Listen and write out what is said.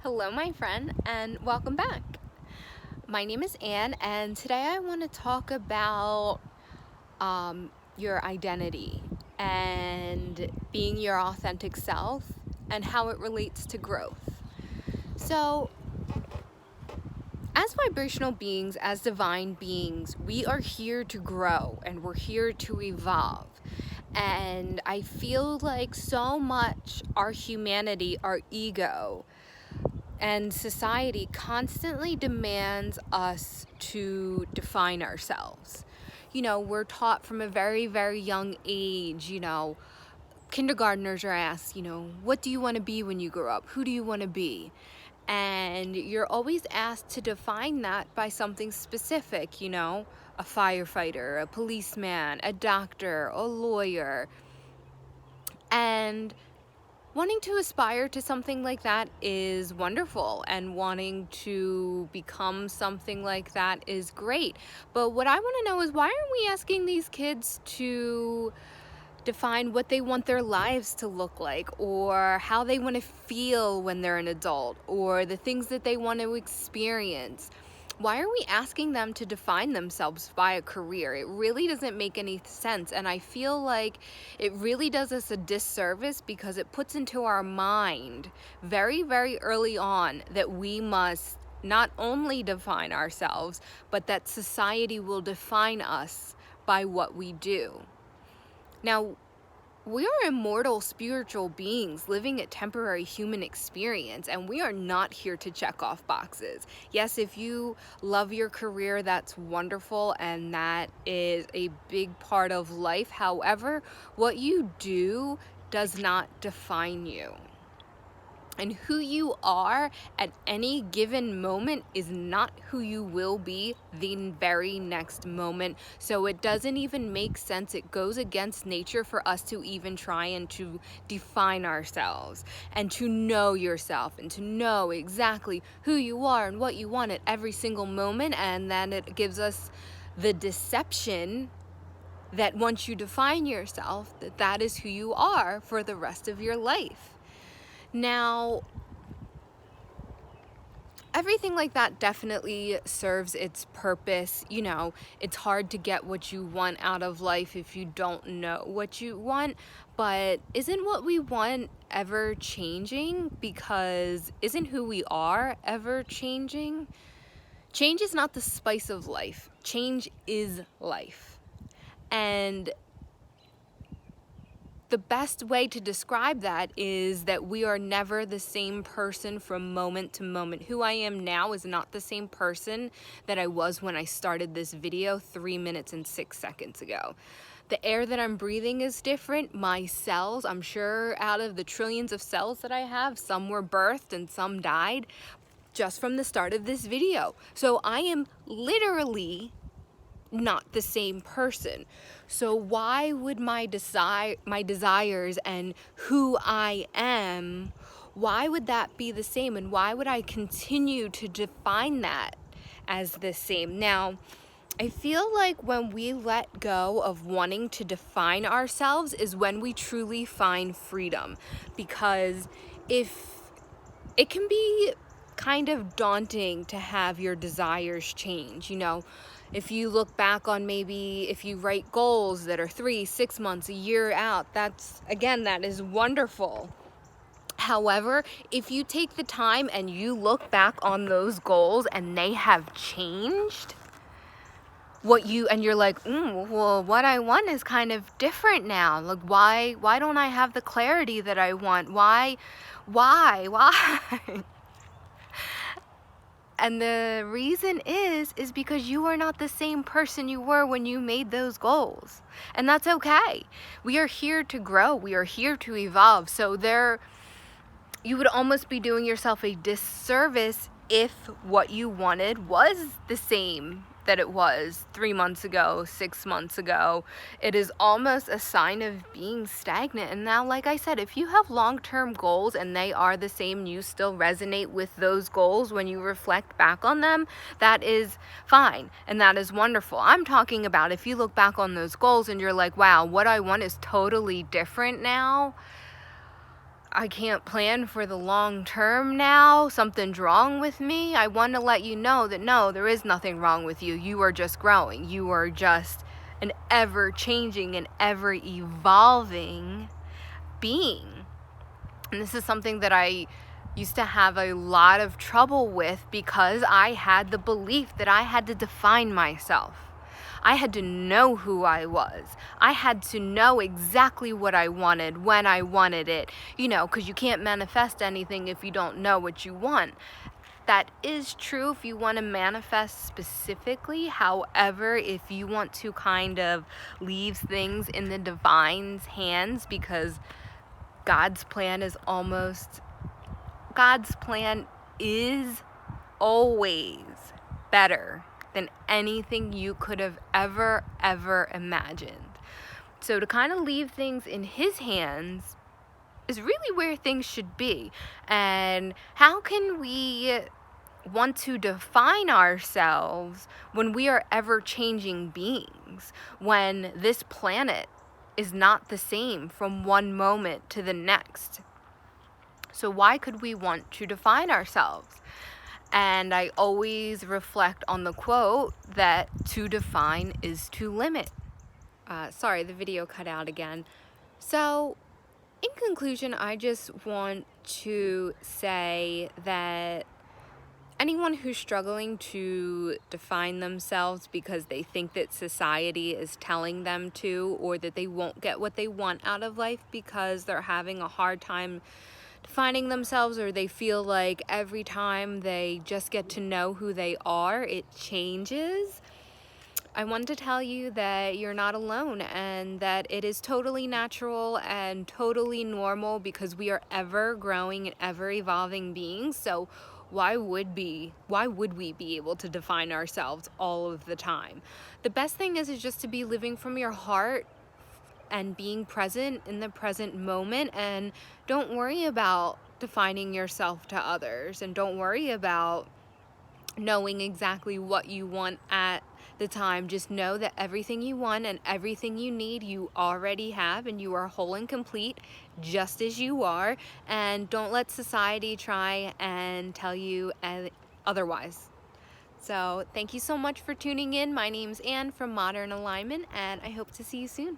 Hello, my friend, and welcome back. My name is Anne, and today I want to talk about your identity and being your authentic self and how it relates to growth. So, as vibrational beings, as divine beings, we are here to grow and we're here to evolve. And I feel like so much our humanity, our ego, and society constantly demands us to define ourselves. We're taught from a very, very young age, kindergartners are asked, what do you want to be when you grow up? Who do you want to be? And you're always asked to define that by something specific, a firefighter, a policeman, a doctor, a lawyer. And wanting to aspire to something like that is wonderful, and wanting to become something like that is great. But what I want to know is, why aren't we asking these kids to define what they want their lives to look like, or how they want to feel when they're an adult, or the things that they want to experience? Why are we asking them to define themselves by a career? It really doesn't make any sense, and I feel like it really does us a disservice because it puts into our mind very, very early on that we must not only define ourselves, but that society will define us by what we do. Now, we are immortal spiritual beings living a temporary human experience, and we are not here to check off boxes. Yes, if you love your career, that's wonderful, and that is a big part of life. However, what you do does not define you. And who you are at any given moment is not who you will be the very next moment. So it doesn't even make sense. It goes against nature for us to even try and to define ourselves and to know yourself and to know exactly who you are and what you want at every single moment. And then it gives us the deception that once you define yourself, that is who you are for the rest of your life. Now, everything like that definitely serves its purpose. It's hard to get what you want out of life if you don't know what you want, but isn't what we want ever changing? Because isn't who we are ever changing? Change is not the spice of life. Change is life. And the best way to describe that is that we are never the same person from moment to moment. Who I am now is not the same person that I was when I started this video 3 minutes and 6 seconds ago. The air that I'm breathing is different. My cells, I'm sure out of the trillions of cells that I have, some were birthed and some died just from the start of this video. So I am literally not the same person. So why would my desires and who I am, why would that be the same? And why would I continue to define that as the same? Now, I feel like when we let go of wanting to define ourselves is when we truly find freedom. Because if it can be kind of daunting to have your desires change. If you look back on, maybe if you write goals that are 3, 6 months, a year out, that is wonderful. However, if you take the time and you look back on those goals and they have changed, and you're like, well, what I want is kind of different now. Like, why don't I have the clarity that I want? Why? And the reason is because you are not the same person you were when you made those goals. And that's okay. We are here to grow. We are here to evolve. So you would almost be doing yourself a disservice if what you wanted was the same that it was 3 months ago, 6 months ago. It is almost a sign of being stagnant. And now, like I said, if you have long-term goals and they are the same, you still resonate with those goals when you reflect back on them, that is fine and that is wonderful. I'm talking about if you look back on those goals and you're like, wow, what I want is totally different now. I can't plan for the long term now, something's wrong with me, I want to let you know that no, there is nothing wrong with you. You are just growing. You are just an ever-changing and ever-evolving being. And this is something that I used to have a lot of trouble with because I had the belief that I had to define myself. I had to know who I was. I had to know exactly what I wanted, when I wanted it, because you can't manifest anything if you don't know what you want. That is true if you want to manifest specifically. However, if you want to kind of leave things in the divine's hands, because God's plan is always better than anything you could have ever imagined. So to kind of leave things in his hands is really where things should be. And how can we want to define ourselves when we are ever-changing beings, when this planet is not the same from one moment to the next? So why could we want to define ourselves? And I always reflect on the quote that to define is to limit. Sorry, the video cut out again. So in conclusion, I just want to say that anyone who's struggling to define themselves because they think that society is telling them to, or that they won't get what they want out of life because they're having a hard time defining themselves, or they feel like every time they just get to know who they are, it changes, I want to tell you that you're not alone and that it is totally natural and totally normal, because we are ever growing and ever evolving beings. So why would we be able to define ourselves all of the time? The best thing is just to be living from your heart and being present in the present moment, and don't worry about defining yourself to others, and don't worry about knowing exactly what you want at the time. Just know that everything you want and everything you need you already have, and you are whole and complete just as you are, and don't let society try and tell you otherwise. So thank you so much for tuning in. My name's Anne from Modern Alignment, and I hope to see you soon.